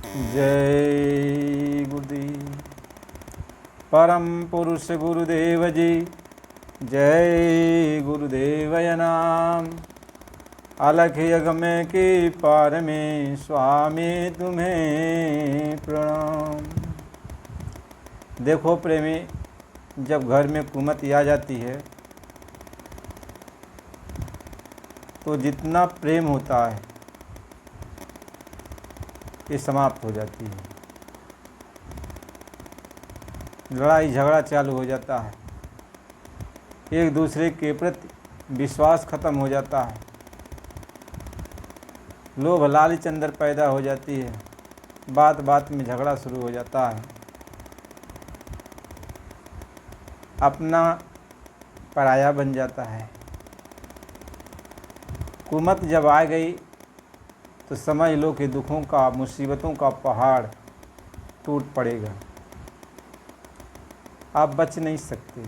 जय गुरुदेव। परम पुरुष गुरुदेव जी, जय गुरुदेवय नाम। अलख यज्ञ के पार में स्वामी तुम्हें प्रणाम। देखो प्रेमी, जब घर में कुमति आ जाती है तो जितना प्रेम होता है ये समाप्त हो जाती है। लड़ाई झगड़ा चालू हो जाता है, एक दूसरे के प्रति विश्वास खत्म हो जाता है, लोभ लालच अंदर पैदा हो जाती है, बात बात में झगड़ा शुरू हो जाता है, अपना पराया बन जाता है। कुमत जब आ गई तो समझ लो कि दुखों का, मुसीबतों का पहाड़ टूट पड़ेगा, आप बच नहीं सकते।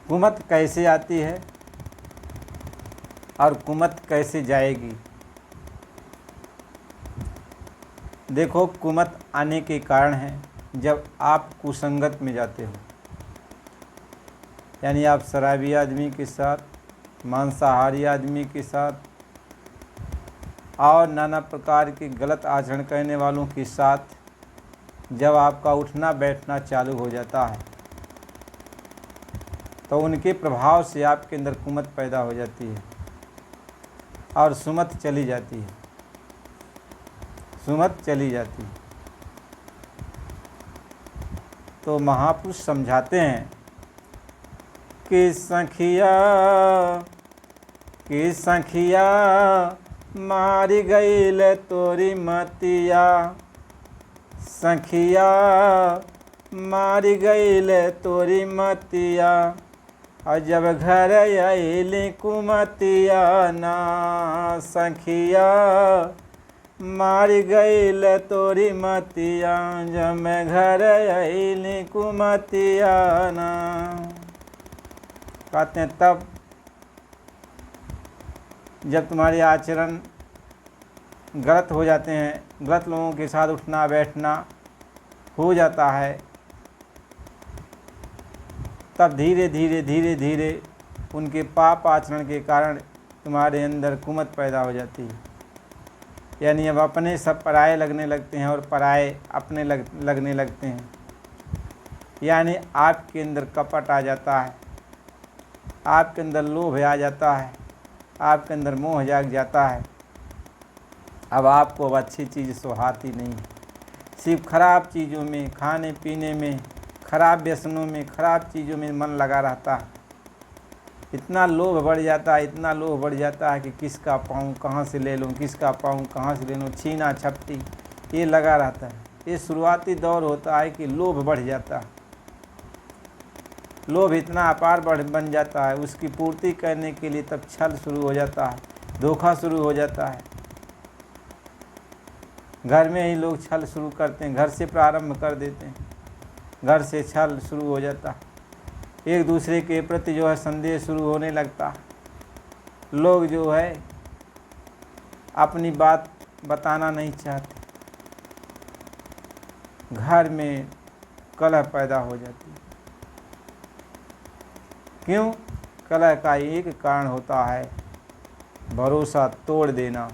कुमत कैसे आती है और कुमत कैसे जाएगी? देखो, कुमत आने के कारण है जब आप कुसंगत में जाते हो, यानी आप शराबी आदमी के साथ, मांसाहारी आदमी के साथ और नाना प्रकार के गलत आचरण करने वालों के साथ जब आपका उठना बैठना चालू हो जाता है तो उनके प्रभाव से आपके अंदर कुमत पैदा हो जाती है और सुमत चली जाती है, सुमत चली जाती है। तो महापुरुष समझाते हैं कि सखिया मारी गईल तोरी मतिया, सखिया मारी गईल तोरी मतिया, और जब घर आइली कुमतिया ना, सखिया मारी गईल तोरी मतिया, जब मैं घर आइली कुमतिया ना। कहते हैं तब जब तुम्हारे आचरण गलत हो जाते हैं, गलत लोगों के साथ उठना बैठना हो जाता है, तब धीरे धीरे उनके पाप आचरण के कारण तुम्हारे अंदर कुमत पैदा हो जाती है। यानी अब अपने सब पराये लगने लगते हैं और पराये अपने लगने लगते हैं। यानी आपके अंदर कपट आ जाता है, आपके अंदर लोभ आ जाता है, आपके अंदर मोह जाग जाता है। अब आपको अब अच्छी चीज़ सुहाती नहीं है, सिर्फ खराब चीज़ों में, खाने पीने में, खराब व्यसनों में, खराब चीज़ों में मन लगा रहता है। इतना लोभ बढ़ जाता है, इतना लोभ बढ़ जाता है कि किसका पाऊँ कहाँ से ले लूँ, किसका पाऊँ कहाँ से ले लूँ, छीना झपटी ये लगा रहता है। ये शुरुआती दौर होता है कि लोभ बढ़ जाता है, लोभ इतना अपार बन जाता है, उसकी पूर्ति करने के लिए तब छल शुरू हो जाता है, धोखा शुरू हो जाता है। घर में ही लोग छल शुरू करते हैं, घर से प्रारंभ कर देते हैं, घर से छल शुरू हो जाता है। एक दूसरे के प्रति जो है संदेह शुरू होने लगता है। लोग जो है अपनी बात बताना नहीं चाहते, घर में कलह पैदा हो जाती है। क्यों? कलह का एक कारण होता है भरोसा तोड़ देना,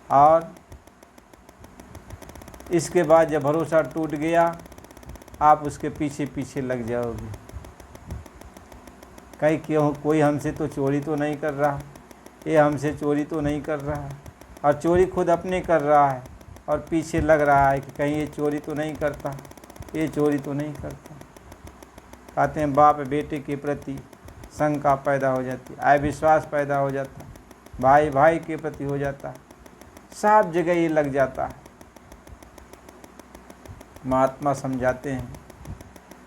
और इसके बाद जब भरोसा टूट गया आप उसके पीछे पीछे लग जाओगे। कहीं क्यों, कोई हमसे तो चोरी तो नहीं कर रहा, ये हमसे चोरी तो नहीं कर रहा है, और चोरी खुद अपने कर रहा है और पीछे लग रहा है कि कहीं ये चोरी तो नहीं करता, ये चोरी तो नहीं करता। कहते हैं बाप बेटे के प्रति शंका पैदा हो जाती है, अविश्वास पैदा हो जाता है, भाई भाई के प्रति हो जाता है, सब जगह ये लग जाता है। महात्मा समझाते हैं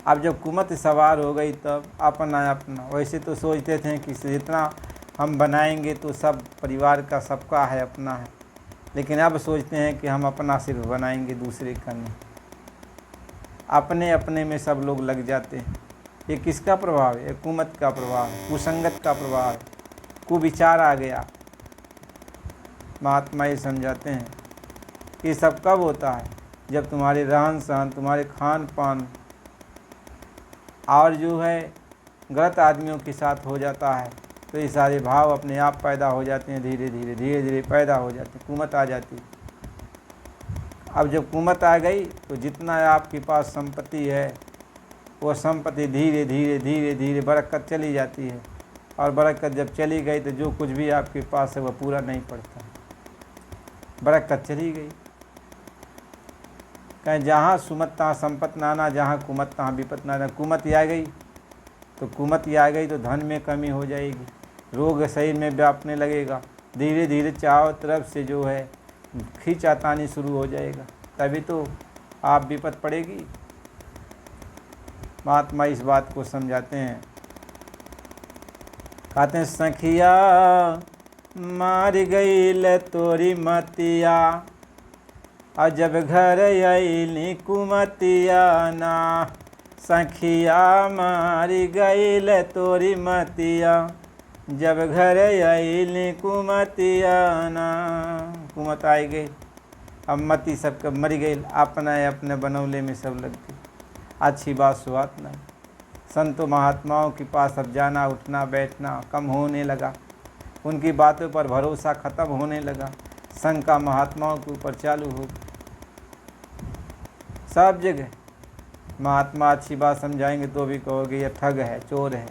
अब जब कुमत सवार हो गई तब अपना वैसे तो सोचते थे कि जितना हम बनाएंगे तो सब परिवार का सबका है, अपना है, लेकिन अब सोचते हैं कि हम अपना सिर्फ बनाएंगे, दूसरे का नहीं। अपने अपने में सब लोग लग जाते हैं। ये किसका प्रभाव है? कुमत का प्रभाव है, कुसंगत का प्रभाव है, कुविचार आ गया। महात्मा ये समझाते हैं ये सब कब होता है? जब तुम्हारे रहन सहन, तुम्हारे खान पान और जो है गलत आदमियों के साथ हो जाता है, तो ये सारे भाव अपने आप पैदा हो जाते हैं, धीरे धीरे पैदा हो जाते हैं, कुमत आ जाती है। अब जब कुमत आ गई तो जितना आपके पास संपत्ति है वो संपत्ति धीरे धीरे बरकत चली जाती है, और बरकत जब चली गई तो जो कुछ भी आपके पास है वह पूरा नहीं पड़ता, बरकत चली गई। कहीं जहाँ सुमत तहाँ संपत नाना, जहाँ कुमत तहाँ विपत नाना। कुमत आ गई तो धन में कमी हो जाएगी, रोग शरीर में व्यापने लगेगा, धीरे धीरे चारों तरफ से जो है खींचातानी शुरू हो जाएगा, तभी तो आप विपत पड़ेगी। महात्मा इस बात को समझाते हैं, कहते हैं सखिया मार गई तोरी मतिया, और जब घर अइली कुमतिया ना। सखिया मारी गई तोरी मतिया, जब घर अइली कुमतिया ना। कुमत आई गई, अब मती सबके मरी गई, अपना अपने बनौले में सब लग गई। अच्छी बात सुहात नहीं। संतों महात्माओं के पास अब जाना उठना बैठना कम होने लगा, उनकी बातों पर भरोसा खत्म होने लगा, शंका महात्माओं के ऊपर चालू हो गई। सब जगह महात्मा अच्छी बात समझाएंगे तो भी कहोगे ये ठग है, चोर है।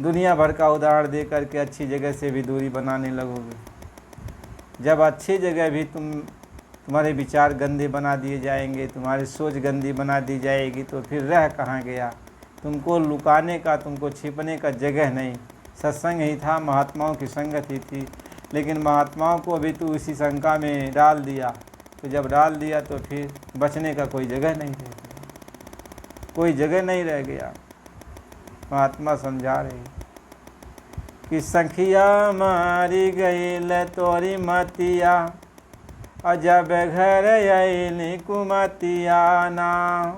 दुनिया भर का उदाहरण दे करके अच्छी जगह से भी दूरी बनाने लगोगे। जब अच्छी जगह भी तुम्हारे विचार गंदे बना दिए जाएंगे, तुम्हारी सोच गंदी बना दी जाएगी, तो फिर रह कहाँ गया? तुमको लुकाने का, तुमको छिपने का जगह नहीं। सत्संग ही था, महात्माओं की संगत ही थी, लेकिन महात्माओं को भी तू इसी शंका में डाल दिया। तो जब डाल दिया तो फिर बचने का कोई जगह नहीं रह गया, कोई जगह नहीं रह गया। महात्मा समझा रहे कि सखिया मारी गई तोरी मतिया, और जब घर अइली कुमतिया ना।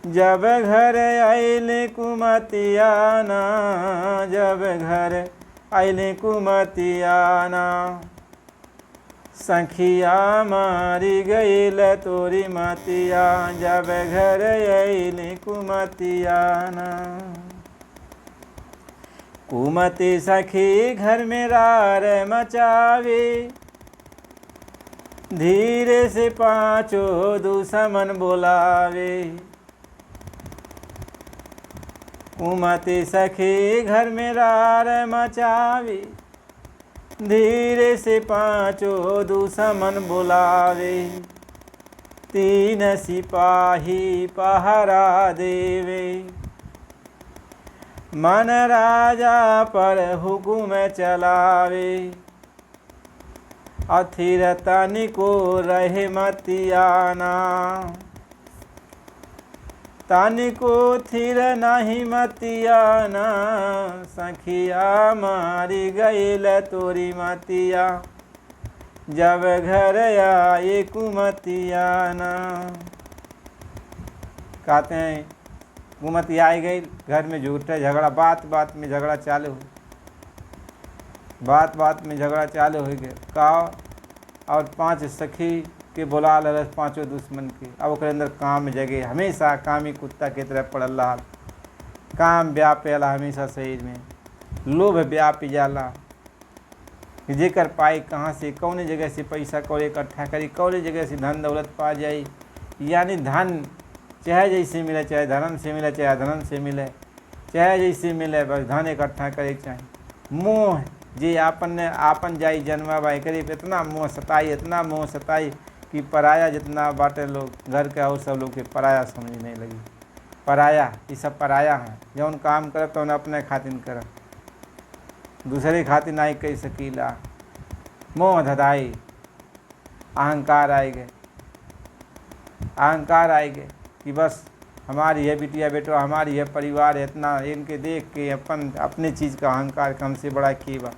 जब घर अइली कुमतिया ना, जब घर अइली कुमतिया ना। सखिया मारी गई तोरी मतिया, जब घर अइली कुमतिया ना। कुमति सखी घर में रार मचावे, धीरे से पाँचों दुश्मन बुलावे। कुमति सखी घर में रार मचावे, धीरे से पाँचों दुश्मन बुलावे। तीन सिपाही पहरा देवे, मन राजा पर हुकुम चलावे। अथिर तनिको रहे मतियाना, तनिको थिर नहीं मतियाना। सखिया मारी गईल तोरी मतिया, जब घर आए कुमतियाना। कहते हैं कुमति आई गई, घर में झूठे झगड़ा, बात बात में झगड़ा चालू हो, बात बात में झगड़ा चालू हो गया। कहा और पांच सखी के बुला लरस पांचों दुश्मन के। अब ओकरे अंदर काम जगे, हमेशा कामी कुत्ता की तरह पड़ल रहा। काम व्यापेला हमेशा शरीर में, लोभ व्यापी जाला। जेकर पाई कहाँ से, कौन जगह से पैसा कौड़े इकट्ठा करी, कौन जगह से धन दौलत पा जाई। यानी धन चाहे जैसे मिले, चाहे धर्म से मिले चाहे अधर्म से मिले, चाहे जैसे मिले, बस धन इकट्ठा करे चाहिए। मोह जे आपन जाई जन्मा बाई करीब, इतना मोह सताई, इतना मोह सताई कि पराया जितना बाटे लोग घर के और सब लोग के पराया समझने लगी। पराया, ये सब पराया है। जौन काम करब तो अपने खातिर करब, दूसरे खातिर नहीं कह सकीला। मोह धदाई, अहंकार आए गए, अहंकार आए गए कि बस हमारी है बिटिया बेटो, हमारी है परिवार है, इतना इनके देख के अपने चीज़ का अहंकार, हमसे बड़ा की बा,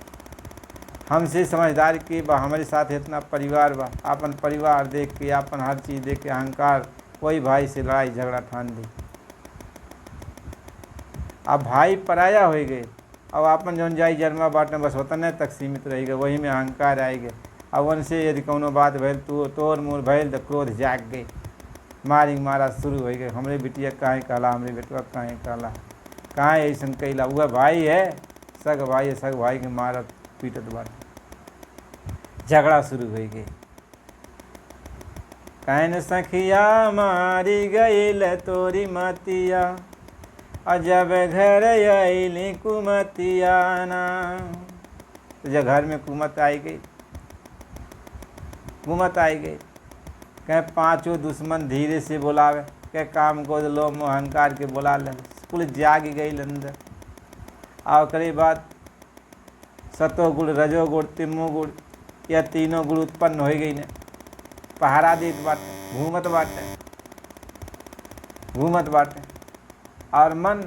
हमसे समझदार की बा, हमारे साथ इतना परिवार बा। अपन परिवार देख के, अपन हर चीज़ देख के अहंकार, वही भाई से लड़ाई झगड़ा ठान दी। अब भाई पराया हो गए, अब अपन जौन जाई जन्मा बाटे बस उतने तक सीमित रह गए, वही में अहंकार आए गए। अब उनसे यदि कोनो बात भैल तो तोर मोर भैल तो क्रोध जाग गई, मारी मारा शुरू हो गए। हमरे बिटिया काहे कहला, हमरे बेटवा काहे कहला, कहाँ ऐसा कैला, वह भाई है, सग भाई है, सग भाई के मारत पीटत बात, झगड़ा शुरू हो गई। कहन सखिया मारी गईल तोरी मतिया, और जब घर आईली कुमतिया ना। तो जब घर में कुमत आई गई, कुमत आई गई, कह पांचों दुश्मन धीरे से बुलावे, कह काम को लो अहंकार के बुला ले, कुल जाग गई अंदर। और करे बात सतो गुण रजो गुण तिमो गुण, यह तीनों गुण उत्पन्न हो गई ने, पहारा देत बाटे, घूमत बाटे, घूमत बाटे, और मन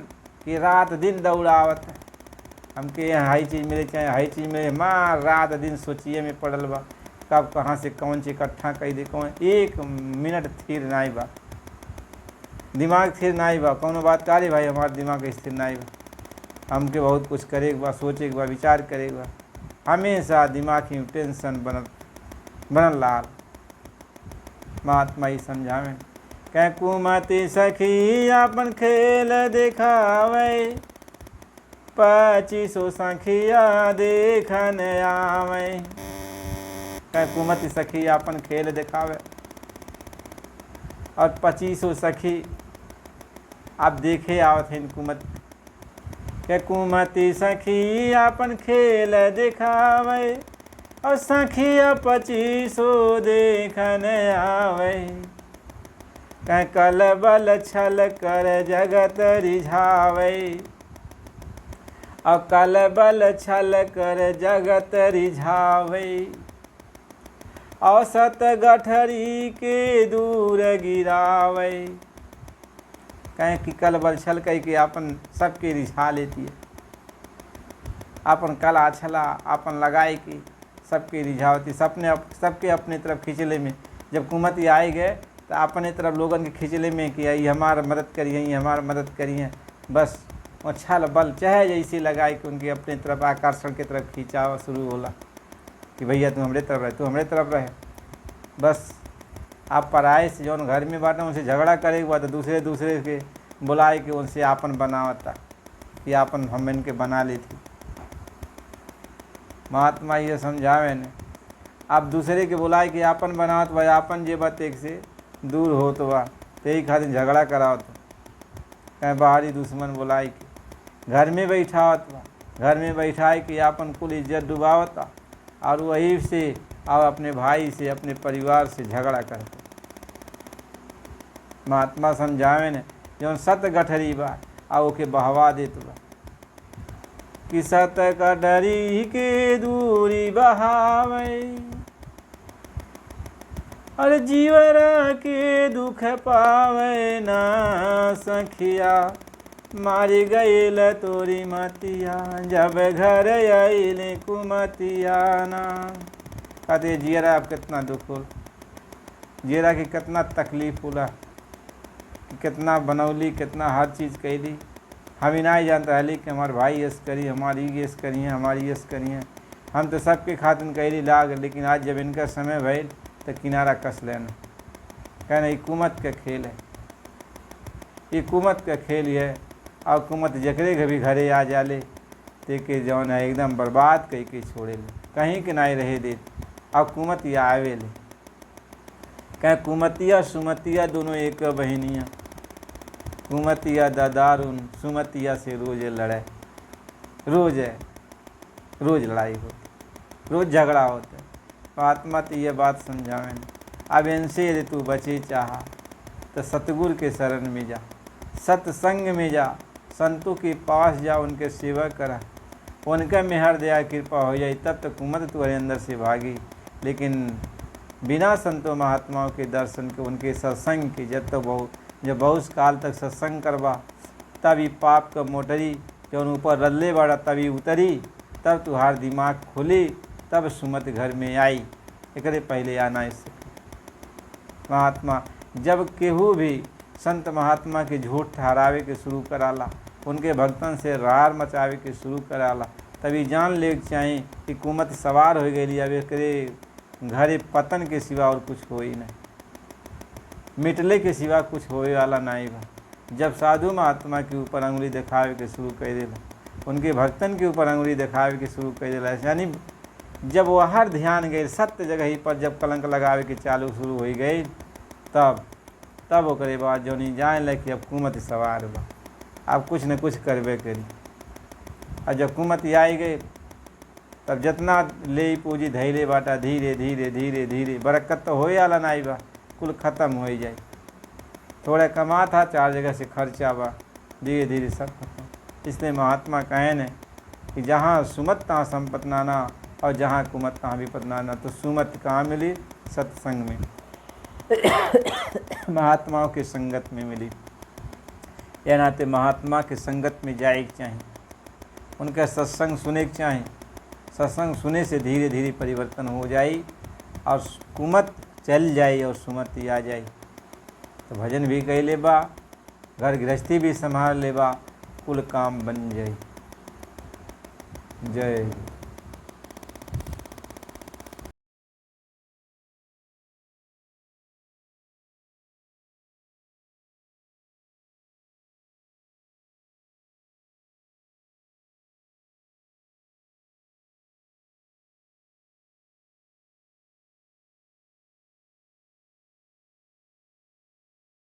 की रात दिन दौड़ावत है। हमके यहाँ हाई चीज़ मिले चाहे हाई चीज़ मिले, माँ रात दिन सोचिए में पड़ल बा, कब कहाँ से कौन चीज इकट्ठा कर दे, कौन एक मिनट स्थिर नहीं बा, दिमाग स्थिर नहीं बा। कौनो बात करे भाई हमारा दिमाग स्थिर नहीं बा, हमके बहुत कुछ करे के बा, सोचे के बा, विचार करे के बा, हमेशा दिमाग में टेंशन बनल लाल। महात्मा ही समझावे, कह कुमति सखी अपन खेल दिखावे, 2500 सखिया देखन आवे। कह कुमति सखी अपन खेल दिखावे और 2500 सखी आप देखे आवत हैं कुमत। कह कुमति सखी अपन खेल दिखावे और सखिया 2500 देखन आवे। कह कल बल छल कर जगत रिझावे और कल बल छल कर जगत रिझावे, औसत गठरी के दूर गिरावे। कहें कि कल बल छल कह के अपन सबके रिझा लेती है, अपन कला छला अपन लगाए के सबके रिझावती, सबके अपने तरफ खींचले में। जब कुमति आए गए तो अपने तरफ लोगन के खींचले में कि ये हमारा मदद करिए, ये हमारा मदद करिए, बस वो छल बल चाहे जैसे लगाए कि उनके अपने तरफ आकर्षण की तरफ खींचावा शुरू होला कि भैया तू हमरे तरफ रहे, तू हमरे तरफ रहे। बस आप पराये से जौन घर में बाटे उनसे झगड़ा करे के बाद दूसरे के बुलाए कि उनसे आपन बनावता कि आपन हम इनके बना लेती। महात्मा ये समझावे ने, आप दूसरे के बुलाए कि आपन बनावत भाई, आपन जे बात एक से दूर हो तो बा, यही खातिर झगड़ा करावत, कहीं बाहरी दुश्मन बुलाई के घर में बैठावत बा, घर में बैठाए कि आपन कुल इज्जत डुबावता और वही से और अपने भाई से अपने परिवार से झगड़ा करते। महात्मा समझावे ने जौन सत गठरी बा आ ओके बहवा देत बा कि सत गठरी के दूरी बहावे, अरे जीवर के दुख पावे ना सखिया, मारी गईल तोरी मतिया, जब घर आइले कुमतिया ना। कहते जियरा आप कितना दुख हो, जियरा की कितना तकलीफ होला, कितना बनौली, कितना हर चीज़ कैली, हम ही नहीं जानता है कि हमारे भाई यस करी, हमारी यस करिए, हमारी यस करिए, हम तो सबके खातिर कैली लाग, लेकिन आज जब इनका समय भइल तो किनारा कस लेना। कहना ये कुमत का खेल है, ये कुमत का खेल है। और कुमत जकरे के भी घरे आ जाले ते के जौन है एकदम बर्बाद कह के छोड़े ले, कहीं के नहीं रहे दे। और कुमतिया आवे ले, कह कुमतिया सुमतिया दोनों एक बहनिया, कुमतिया दादारुन सुमतिया से रोज लड़े, रोज लड़ाई होती, रोज झगड़ा होता है। महात्मा तो ये बात समझावे, अब इनसे यदि तू बचे चाहा तो सतगुरु के शरण में जा, सत्संग में जा, संतों के पास जा, उनके सेवा करा, उनका मेहर दया कृपा हो जाए, तब तक कुमत तुम्हारे अंदर से भागी। लेकिन बिना संतों महात्माओं के दर्शन के, उनके सत्संग के, जब बहुत काल तक सत्संग करवा तभी पाप का मोटरी जौन ऊपर रल्ले बड़ा तभी उतरी, तब तुम्हार दिमाग खुली, तब सुमत घर में आई, एकरे पहले आना इससे। महात्मा जब केहू भी संत महात्मा के झूठ ठहरावे के शुरू कराला, उनके भक्तन से रार मचावे के शुरू कराला, तभी जान ले चाहिए कि कुमत सवार हो गई, अब एकरे घरे पतन के सिवा और कुछ हो ही नहीं, मिटले के सिवा कुछ होए वाला नहीं बा। जब साधु महात्मा के ऊपर अंगुली दिखावे के शुरू कर देला, उनके भक्तन के ऊपर अंगुली दिखावे के शुरू कर देला, यानी जब वहाँ ध्यान गए सत्य जगह ही पर जब कलंक लगावे के चालू शुरू हो गई, तब ओकरे बाद जो नहीं जाए लगे कि अब कुमत सवार बा, अब कुछ न कुछ करबे करी। और जब कुमत आई गई तब जितना ले पूंजी धैले बाटा धीरे धीरे धीरे धीरे बरकत तो होए वाला नहीं बा, कुल खत्म हो जाए। थोड़ा कमा था 4 जगह से खर्चा बा, धीरे धीरे सब खत्म। इसलिए महात्मा कहे न कि जहाँ सुमत तहाँ संपत नाना और जहाँ कुमत तहाँ विपत नाना। तो सुमत कहाँ मिली? सत्संग में, महात्माओं की संगत में मिली। या नाते महात्मा के संगत में जाए के चाहिए, उनका सत्संग सुने के चाहिए। सत्संग सुने से धीरे धीरे परिवर्तन हो जाए और कुमत चल जाए और सुमति आ जाए। तो भजन भी कह ले बा, घर गृहस्थी भी संभाल ले बा, कुल काम बन जाए। जय